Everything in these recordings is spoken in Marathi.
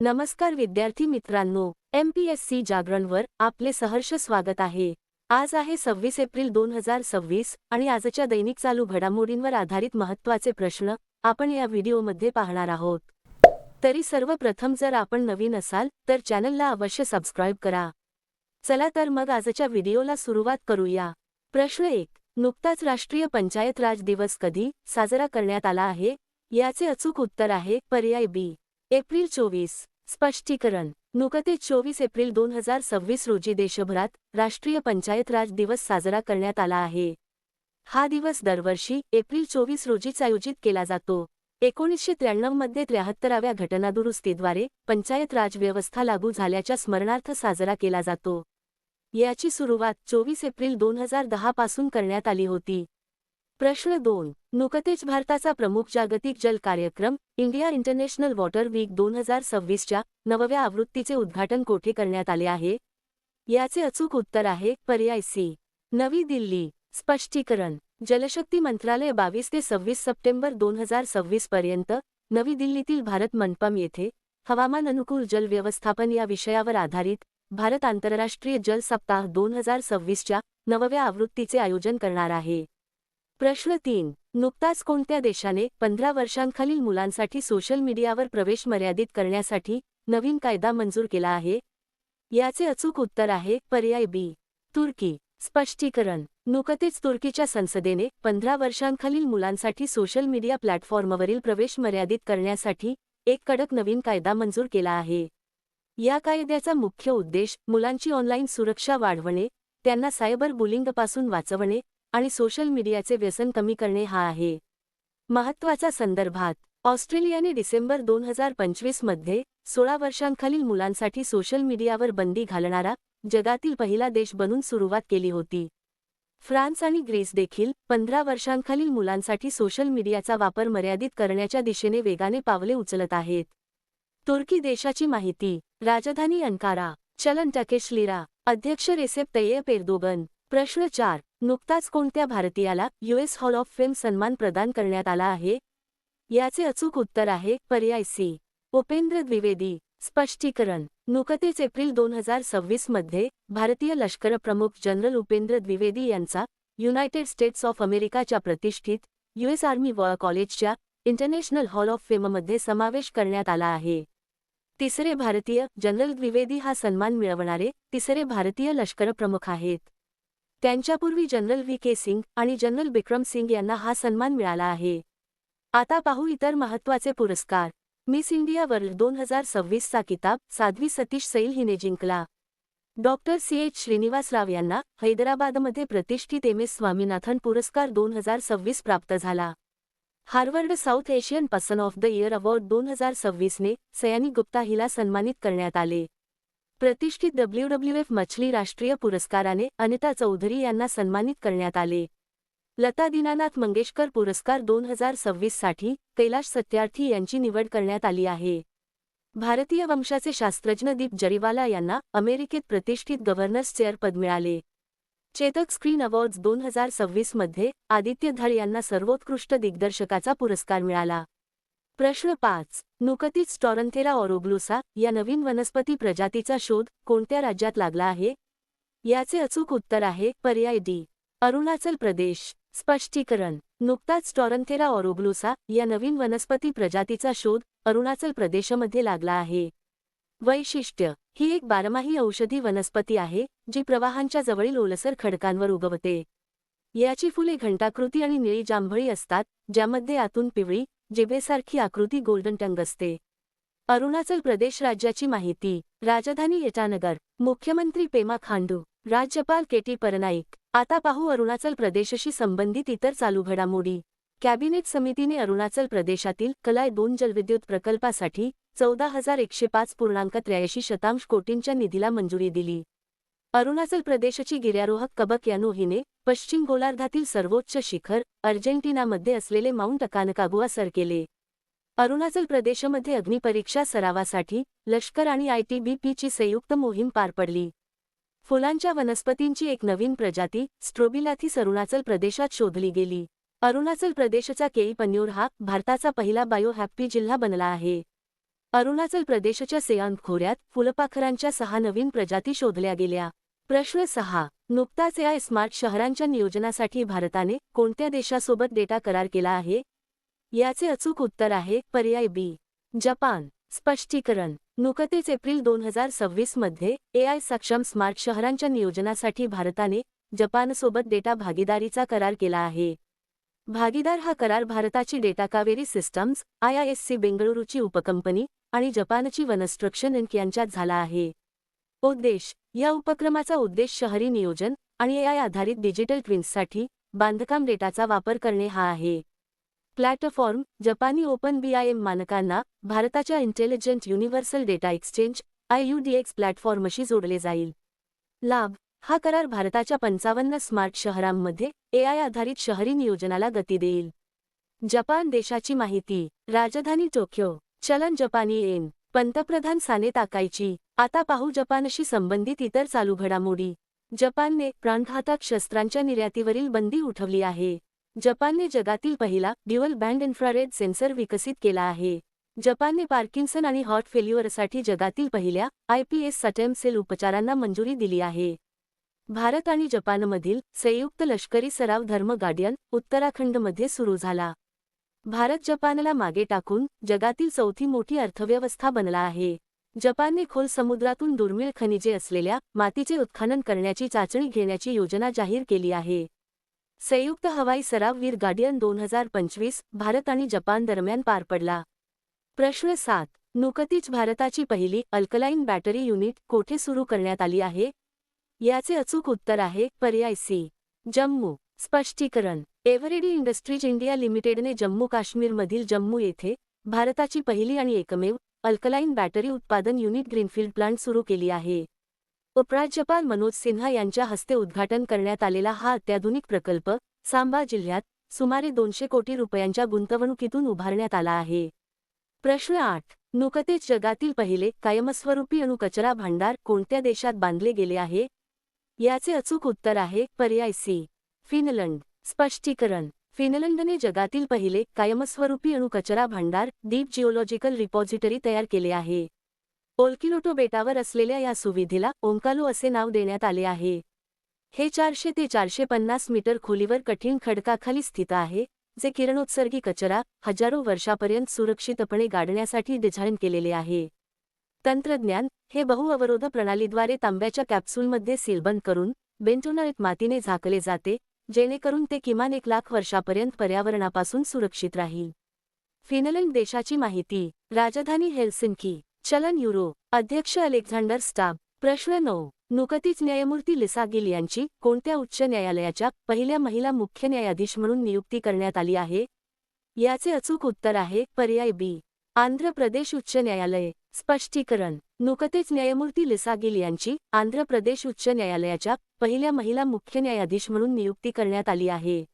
नमस्कार विद्यार्थी मित्रांनो, MPSC जागरणवर आपले सहर्ष स्वागत आहे। आज आहे 26 एप्रिल 2026 आणि आजच्या दैनिक चालू घडामोडींवर आधारित महत्त्वाचे प्रश्न आपण या व्हिडिओमध्ये पाहणार आहोत। तरी सर्वप्रथम जर आपण नवीन असाल तर चॅनलला अवश्य सबस्क्राइब करा। चला तर मग आजच्या व्हिडिओला सुरुवात करूया। प्रश्न 1. नुकताच राष्ट्रीय पंचायत राज दिवस कधी साजरा करण्यात आला आहे? याचे अचूक उत्तर आहे पर्याय बी, एप्रिल 24। स्पष्टीकरण: नुकतेच 24 एप्रिल 2026 रोजी देशभरात राष्ट्रीय पंचायत राज दिवस साजरा करण्यात आला आहे। हा दिवस दरवर्षी एप्रिल 24 रोजीच आयोजित केला जातो। 1993 मध्ये 73व्या घटनादुरुस्तीद्वारे पंचायत राज व्यवस्था लागू झाल्याच्या स्मरणार्थ साजरा केला जातो। याची सुरुवात 24 एप्रिल 2010 पासून करण्यात आली होती। प्रश्न 2. नुकतेच भारताचा प्रमुख जागतिक जल कार्यक्रम इंडिया इंटरनॅशनल वॉटर वीक 2026 च्या 9व्या आवृत्तीचे उद्घाटन कोठे करण्यात आले आहे? याचे अचूक उत्तर आहे पर्याय सी, नवी दिल्ली। स्पष्टीकरण: जलशक्ती मंत्रालय 22 ते 26 सप्टेंबर 2026 पर्यंत नवी दिल्लीतील भारत मंडपम येथे हवामान अनुकूल जल व्यवस्थापन या विषयावर आधारित भारत आंतरराष्ट्रीय जल सप्ताह 2026 च्या 9व्या आवृत्तीचे आयोजन करणार आहे। प्रश्न 3. नुकताच कोणत्या देशाने 15 वर्षांखालील मुलांसाठी सोशल मीडियावर प्रवेश मर्यादित करण्यासाठी नवीन कायदा मंजूर केला आहे? याचे अचूक उत्तर आहे पर्याय बी, तुर्की। स्पष्टीकरण: नुकतेच तुर्कीच्या संसदेने 15 वर्षांखालील मुलांसाठी सोशल मीडिया प्लॅटफॉर्मवरील प्रवेश मर्यादित करण्यासाठी एक कडक नवीन कायदा मंजूर केला आहे। या कायद्याचा मुख्य उद्देश मुलांची ऑनलाईन सुरक्षा वाढवणे, त्यांना सायबर बुलिंगपासून वाचवणे आणि सोशल मीडियाचे व्यसन कमी करणे हा आहे। महत्त्वाचा संदर्भात: ऑस्ट्रेलियाने डिसेंबर 2025 मध्ये 16 वर्षांखालील मुलांसाठी सोशल मीडियावर बंदी घालणारा जगातील पहिला देश बनून सुरुवात केली होती। फ्रान्स आणि ग्रीस देखील 15 वर्षांखालील मुलांसाठी सोशल मीडियाचा वापर मर्यादित करण्याच्या दिशेने वेगाने पावले उचलत आहेत। तुर्की देशाची माहिती: राजधानी अंकारा, चलन टर्किश लिरा, अध्यक्ष रेसेप तय्यप एर्दोगन। प्रश्न 4. नुकताच कोणत्या भारतीयाला US हॉल ऑफ फेम सन्मान प्रदान करण्यात आला आहे? याचे अचूक उत्तर आहे पर्याय सी, उपेंद्र द्विवेदी। स्पष्टीकरण: नुकतेच एप्रिल 2026 मध्ये भारतीय लष्करप्रमुख जनरल उपेंद्र द्विवेदी यांचा युनायटेड स्टेट्स ऑफ अमेरिकाच्या प्रतिष्ठित US आर्मी वॉर कॉलेजच्या इंटरनॅशनल हॉल ऑफ फेममध्ये समावेश करण्यात आला आहे। तिसरे भारतीय जनरल द्विवेदी हा सन्मान मिळवणारे तिसरे भारतीय लष्करप्रमुख आहेत। त्यांच्यापूर्वी जनरल VK सिंग आणि जनरल बिक्रम सिंग यांना हा सन्मान मिळाला आहे। आता पाहू इतर महत्त्वाचे पुरस्कार। मिस इंडिया वर्ल्ड 2026 चा किताब साध्वी सतीश सैल हिने जिंकला। डॉक्टर CH श्रीनिवास राव यांना हैदराबादमध्ये प्रतिष्ठित MS स्वामीनाथन पुरस्कार 2026 प्राप्त झाला। Harvard south Asian person of the year award 2026 ने सयानी गुप्ता हिला सन्मानित करण्यात आले। प्रतिष्ठित WWF मछली राष्ट्रीय पुरस्काराने अनिता चौधरी यांना सन्मानित करण्यात आले। लता दीनानाथ मंगेशकर पुरस्कार 2026 साठी कैलाश सत्यार्थी यांची निवड करण्यात आली आहे। भारतीय वंशाचे शास्त्रज्ञ दीप जरीवाला यांना अमेरिकेत प्रतिष्ठित गव्हर्नर्स चेअर पद मिळाले। चेतक स्क्रीन अवॉर्ड्स 2026 मध्ये आदित्य धर यांना सर्वोत्कृष्ट दिग्दर्शकाचा पुरस्कार मिळाला। प्रश्न 5. नुकतीच टॉरन्थेरा ऑरोग्लुसा या नवीन वनस्पती प्रजातीचा शोध कोणत्या राज्यात लागला आहे? याचे अचूक उत्तर आहे पर्याय डी, अरुणाचल प्रदेश। स्पष्टीकरण: नुकताच टॉरन्थेरा ऑरोग्लुसा या नवीन वनस्पती प्रजातीचा शोध अरुणाचल प्रदेशमध्ये लागला आहे। वैशिष्ट्य: ही एक बारमाही औषधी वनस्पती आहे जी प्रवाहांच्या जवळील ओलसर खडकांवर उगवते। याची फुले घंटाकृती आणि निळी जांभळी असतात, ज्यामध्ये आतून पिवळी जिभेसारखी आकृती गोल्डन टंग असते। अरुणाचल प्रदेश राज्याची माहिती: राजधानी ईटानगर, मुख्यमंत्री पेमा खांडू, राज्यपाल KT परनाईक। आता पाहू अरुणाचल प्रदेशशी संबंधित इतर चालू घडामोडी। कॅबिनेट समितीने अरुणाचल प्रदेशातील कलाय 2 जलविद्युत प्रकल्पासाठी 14,105.83 कोटींच्या निधीला मंजुरी दिली। अरुणाचल प्रदेशची गिर्यारोहक कबक यानो हिने पश्चिम गोलार्धातील सर्वोच्च शिखर अर्जेंटिनामध्ये असलेले माउंट अकानकागुआ सर केले। अरुणाचल प्रदेशमध्ये अग्निपरीक्षा सरावासाठी लष्कर आणि ITBP ची संयुक्त मोहीम पार पडली। फुलांच्या वनस्पतींची एक नवीन प्रजाती स्ट्रोबिलाथिस अरुणाचल प्रदेशात शोधली गेली। अरुणाचल प्रदेशचा केई पन्यूर हा भारताचा पहिला बायो हॅप्पी जिल्हा बनला आहे। अरुणाचल प्रदेशच्या सेयांग खोऱ्यात फुलपाखरांच्या 6 नवीन प्रजाती शोधल्या गेल्या. प्रश्न 6. नुकताच एआय स्मार्ट शहरांच्या नियोजनासाठी भारताने कोणत्या देशासोबत डेटा करार केला आहे? याचे अचूक उत्तर आहे पर्याय बी. जपान. स्पष्टीकरण. नुकतेच एप्रिल 2026 मध्ये एआय सक्षम स्मार्ट शहरांच्या नियोजनासाठी भारताने जपानसोबत डेटा भागीदारीचा करार केला आहे. भागीदार हा करार भारताची डेटा कावेरी सिस्टम्स IISC बेंगळुरूची उपकंपनी आणि जपानची वनस्ट्रक्शन इंक यांच्यात झाला आहे. उद्देश. या उपक्रमाचा उद्देश शहरी नियोजन आणि एआय आधारित डिजिटल ट्विन्ससाठी बांधकाम डेटाचा वापर करणे हा आहे. प्लॅटफॉर्म. जपानी ओपन BIM मानकांना भारताच्या intelligent universal data exchange IUDX प्लॅटफॉर्मशी जोडले जाईल. लाभ. हा करार भारताच्या 55 स्मार्ट शहरांमध्ये एआय आधारित शहरी नियोजनाला गती देईल. जपान देशाची माहिती. राजधानी टोक्यो. चलन जपानी येन. पंतप्रधान साने ताकायची. आता पाहू जपानशी संबंधित इतर चालू घडामोडी. जपानने प्राणघातक शस्त्रांच्या निर्यातीवरील बंदी उठवली आहे. जपानने जगातील पहिला ड्युअल बँड इन्फ्रारेड सेन्सर विकसित केला आहे. जपानने पार्किन्सन आणि हॉर्ट फेल्युअरसाठी जगातील पहिल्या IPS स्टेम सेल उपचारांना मंजुरी दिली आहे. भारत आणि जपानमधील संयुक्त लष्करी सराव धर्म गार्डियन उत्तराखंडमध्ये सुरू झाला. भारत जपानला मागे टाकून जगातील चौथी मोठी अर्थव्यवस्था बनला आहे. जपानने खोल समुद्रातून दुर्मिळ खनिजे असलेल्या मातीचे उत्खनन करण्याची चाचणी घेण्याची योजना जाहीर केली आहे. संयुक्त हवाई सराव वीर गार्डियन 2025 भारत आणि जपान दरम्यान पार पडला. प्रश्न 7. नुकतीच भारताची पहिली अल्कलाईन बॅटरी युनिट कोठे सुरू करण्यात आली आहे? याचे अचूक उत्तर आहे पर्याय सी. जम्मू. स्पष्टीकरण. एव्हरेडी इंडस्ट्रीज इंडिया लिमिटेडने जम्मू काश्मीरमधील जम्मू येथे भारताची पहिली आणि एकमेव अल्कलाईन बॅटरी उत्पादन युनिट ग्रीनफील्ड प्लांट सुरू केली आहे. उपराज्यपाल मनोज सिन्हा यांच्या हस्ते उद्घाटन करण्यात आलेला हा अत्याधुनिक प्रकल्प सांबा जिल्ह्यात सुमारे 200 कोटी रुपयांच्या गुंतवणुकीतून उभारण्यात आला आहे. प्रश्न 8. नुकतेच जगातील पहिले कायमस्वरूपी अणुकचरा भांडार कोणत्या देशात बांधले गेले आहे? याचे अचूक उत्तर आहे पर्याय सी. फिनलंड. स्पष्टीकरण. फिनलंडने जगातील पहिले कायमस्वरूपी अणुकचरा भांडार डीप जिओलॉजिकल रिपॉझिटरी तयार केले आहे. ओल्किलोटो बेटावर असलेल्या या सुविधेला ओंकालो असे नाव देण्यात आले आहे. हे 400 ते 450 मीटर खोलीवर कठीण खडकाखाली स्थित आहे, जे किरणोत्सर्गी कचरा हजारो वर्षापर्यंत सुरक्षितपणे गाडण्यासाठी डिझाइन केलेले आहे. तंत्रज्ञान. हे बहु-अवरोध प्रणालीद्वारे तांब्याच्या कॅप्सूलमध्ये सीलबंद करून बेंटोनाइट मातीने झाकले जाते, जेणेकरून ते किमान 1 लाख वर्षापर्यंत पर्यावरणापासून सुरक्षित राहील. फिनलंड देशाची माहिती. राजधानी हेल्सिंकी. चलन युरो. अध्यक्ष अलेक्झांडर स्टाब. प्रश्न 9. नुकतीच न्यायमूर्ती लिसा गिल यांची कोणत्या उच्च न्यायालयाच्या पहिल्या महिला मुख्य न्यायाधीश म्हणून नियुक्ती करण्यात आली आहे? याचे अचूक उत्तर आहे पर्याय बी. आंध्र प्रदेश उच्च न्यायालय. स्पष्टीकरण. नुकतेच न्यायमूर्ती लिसा गिल यांची आंध्र प्रदेश उच्च न्यायालयाच्या पहिल्या महिला मुख्य न्यायाधीश म्हणून नियुक्ती करण्यात आली आहे.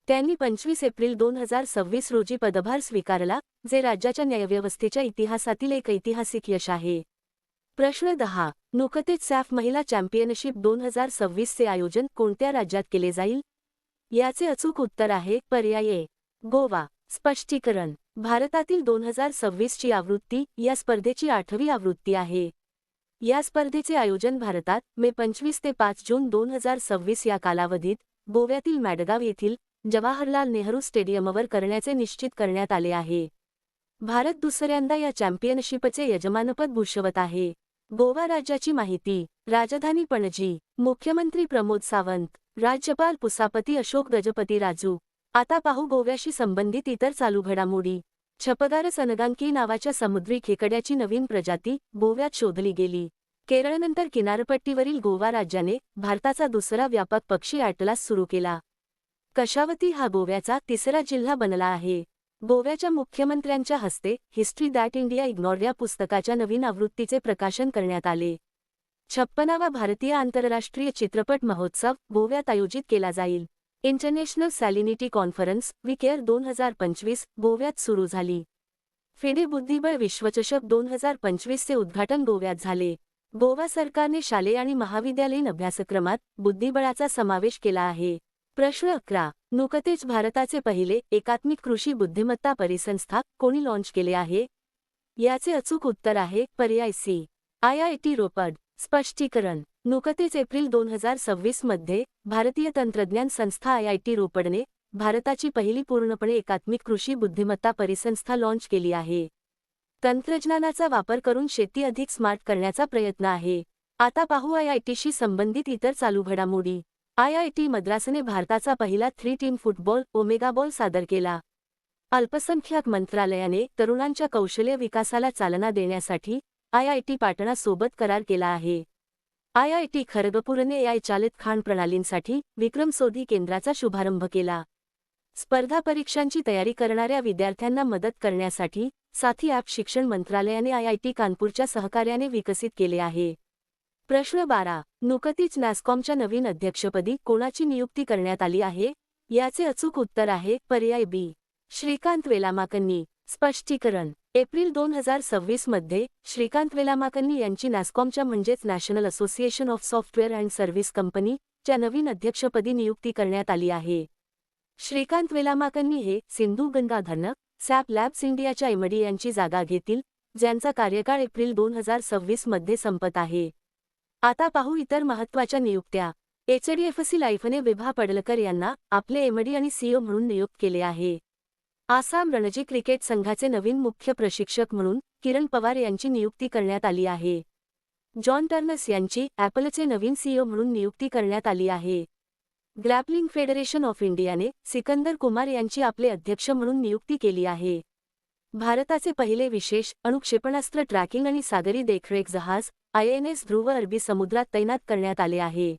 त्यांनी 25 एप्रिल 2026 रोजी पदभार स्वीकारला, जे राज्याच्या न्यायव्यवस्थेच्या इतिहासातील एक ऐतिहासिक यश आहे. प्रश्न 10. नुकतेच सॅफ महिला चॅम्पियनशिप 2026 चे आयोजन कोणत्या राज्यात केले जाईल? याचे अचूक उत्तर आहे पर्याय ए. गोवा. स्पष्टीकरण. भारतातील 2026 ची आवृत्ती या स्पर्धेची 8वी आवृत्ती आहे. या स्पर्धेचे आयोजन भारतात मे 25 ते 5 जून 2026 या कालावधीत गोव्यातील मॅडगाव येथील जवाहरलाल नेहरू स्टेडियमवर करण्याचे निश्चित करण्यात आले आहे. भारत दुसऱ्यांदा या चॅम्पियनशिपचे यजमानपद भूषवत आहे. गोवा राज्याची माहिती. राजधानी पणजी. मुख्यमंत्री प्रमोद सावंत. राज्यपाल पुसापती अशोक गजपती राजू. आता पाहू गोव्याशी संबंधित इतर चालू घडामोडी. छपगारस अनगांकी नावाच्या समुद्री खेकड्याची नवीन प्रजाती गोव्यात शोधली गेली. केरळनंतर किनारपट्टीवरील गोवा राज्याने भारताचा दुसरा व्यापक पक्षी ॲटलास सुरू केला. कशावती हा गोव्याचा तिसरा जिल्हा बनला आहे. गोव्याच्या मुख्यमंत्र्यांच्या हस्ते हिस्ट्री दॅट इंडिया इग्नॉर्ड या पुस्तकाच्या नवीन आवृत्तीचे प्रकाशन करण्यात आले. 56वा भारतीय आंतरराष्ट्रीय चित्रपट महोत्सव गोव्यात आयोजित केला जाईल. इंटरनॅशनल सॅलिनिटी कॉन्फरन्स विकेअर 2025 गोव्यात सुरू झाली. फिडे बुद्धिबळ विश्वचषक 2025 चे उद्घाटन गोव्यात झाले. गोवा सरकारने शालेय आणि महाविद्यालयीन अभ्यासक्रमात बुद्धिबळाचा समावेश केला आहे. प्रश्न 11. नुकतेच भारताचे पहिले एकात्मिक कृषी बुद्धिमत्ता परिसंस्था कोणी लॉन्च केले आहे? याचे अचूक उत्तर आहे पर्याय सी. IIT रोपड. स्पष्टीकरण. नुकतेच एप्रिल 2026 मध्ये भारतीय तंत्रज्ञान संस्था IIT रोपडने भारताची पहिली पूर्णपणे एकात्मिक कृषी बुद्धिमत्ता परिसंस्था लॉन्च केली आहे. तंत्रज्ञानाचा वापर करून शेती अधिक स्मार्ट करण्याचा प्रयत्न आहे. आता पाहू IITशी संबंधित इतर चालू घडामोडी. IIT मद्रासने भारताचा पहिला 3 टीम फुटबॉल ओमेगा बॉल सादर केला. अल्पसंख्याक मंत्रालयाने तरुणांच्या कौशल्य विकासाला चालना देण्यासाठी IIT पाटणा सोबत करार केला आहे. IIT खरगपूरने AI चालित खाण प्रणालींसाठी विक्रमसोधी केंद्राचा शुभारंभ केला. स्पर्धा परीक्षांची तयारी करणाऱ्या विद्यार्थ्यांना मदत करण्यासाठी साथी ॲप शिक्षण मंत्रालयाने IIT कानपूरच्या सहकार्याने विकसित केले आहे. प्रश्न 12. नुकतीच नॅस्कॉमच्या नवीन अध्यक्षपदी कोणाची नियुक्ती करण्यात आली आहे? याचे अचूक उत्तर आहे पर्याय बी. श्रीकांत वेलामाकन्नी. स्पष्टीकरण. एप्रिल 2026 मध्ये श्रीकांत वेलामाकन्नी यांची नॅस्कॉमच्या म्हणजेच national association of software and service company च्या नवीन अध्यक्षपदी नियुक्ती करण्यात आली आहे. श्रीकांत वेलामाकन्नी हे सिंधू गंगाधरन सॅप लॅब्स इंडियाच्या MD यांची जागा घेतील, ज्यांचा कार्यकाळ एप्रिल 2026 मध्ये संपत आहे. आता पाहू इतर महत्त्वाच्या नियुक्त्या. HDFC लाईफने विभा पडळकर यांना आपले MD आणि CEO म्हणून नियुक्त केले आहे. आसाम रणजी क्रिकेट संघाचे नवीन मुख्य प्रशिक्षक म्हणून किरण पवार यांची नियुक्ती करण्यात आली आहे. जॉन टर्नस यांची ॲपलचे नवीन CEO म्हणून नियुक्ती करण्यात आली आहे. ग्रॅपलिंग फेडरेशन ऑफ इंडियाने सिकंदर कुमार यांची आपले अध्यक्ष म्हणून नियुक्ती केली आहे. भारताचे पहिले विशेष अणुक्षेपणास्त्र ट्रॅकिंग आणि सागरी देखरेख जहाज INS ध्रुव अरबी समुद्रात तैनात करण्यात आले आहे.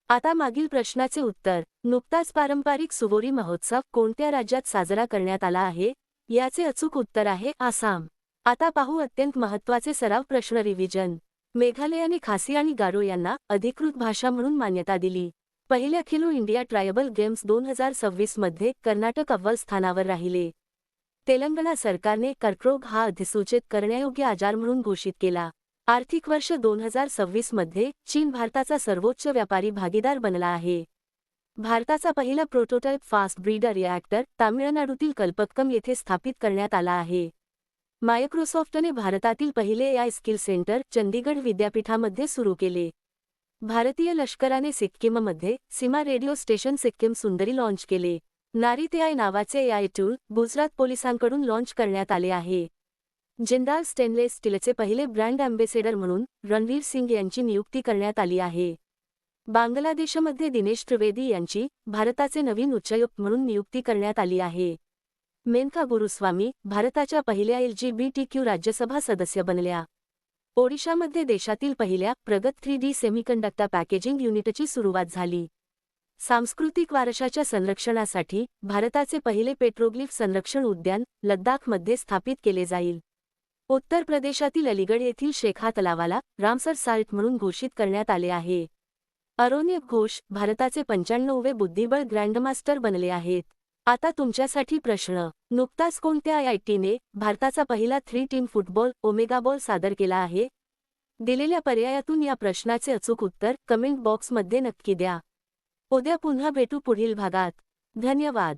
आता मागील प्रश्नाचे उत्तर. नुकताच पारंपरिक सुवोरी महोत्सव कोणत्या राज्यात साजरा करण्यात आला आहे? याचे अचूक उत्तर आहे आसाम. आता पाहू अत्यंत महत्त्वाचे सराव प्रश्न रिव्हिजन. मेघालयाने खासी आणि गारो यांना अधिकृत भाषा म्हणून मान्यता दिली. पहिल्या खेलो इंडिया ट्रायबल गेम्स 2026 मध्ये कर्नाटक अव्वल स्थानावर राहिले. तेलंगणा सरकारने कर्करोग हा अधिसूचित करण्यायोग्य आजार म्हणून घोषित केला. आर्थिक वर्ष 2026 मध्ये चीन भारताचा सर्वोच्च व्यापारी भागीदार बनला आहे. भारताचा पहिला प्रोटोटाइप फास्ट ब्रीडर रिॲक्टर तामिळनाडूतील कल्पक्कम येथे स्थापित करण्यात आला आहे. मायक्रोसॉफ्टने भारतातील पहिले AI स्किल सेंटर चंदीगड विद्यापीठामध्ये सुरू केले. भारतीय लष्कराने सिक्कीममध्ये सीमा रेडिओ स्टेशन सिक्कीम सुंदरी लॉन्च केले. नारीत AI नावाचे AI टूल गुजरात पोलिसांकडून लॉन्च करण्यात आले आहे. जिंदाल स्टेनलेस स्टीलचे पहिले ब्रँड अँबेसेडर म्हणून रणवीर सिंग यांची नियुक्ती करण्यात आली आहे. बांगलादेशमध्ये दिनेश त्रिवेदी यांची भारताचे नवीन उच्चायुक्त म्हणून नियुक्ती करण्यात आली आहे. मेनका गुरुस्वामी भारताच्या पहिल्या LGBTQ राज्यसभा सदस्य बनल्या. ओडिशामध्ये देशातील पहिल्या प्रगत 3D सेमीकंडक्टर पॅकेजिंग युनिटची सुरुवात झाली. सांस्कृतिक वारशाच्या संरक्षणासाठी भारताचे पहिले पेट्रोग्लिफ संरक्षण उद्यान लद्दाखमध्ये स्थापित केले जाईल. उत्तर प्रदेशातील अलीगड येथील शेखा तलावाला रामसर साइट म्हणून घोषित करण्यात आले आहे. अरोन्य घोष भारताचे 95वे बुद्धिबळ ग्रँडमास्टर बनले आहेत. आता तुमच्यासाठी प्रश्न. नुकताच कोणत्या IITने भारताचा पहिला 3 टीम फुटबॉल ओमेगा बॉल सादर केला आहे? दिलेल्या पर्यायातून या प्रश्नाचे अचूक उत्तर कमेंट बॉक्समध्ये नक्की द्या. उद्या पुन्हा भेटू पुढील भागात. धन्यवाद.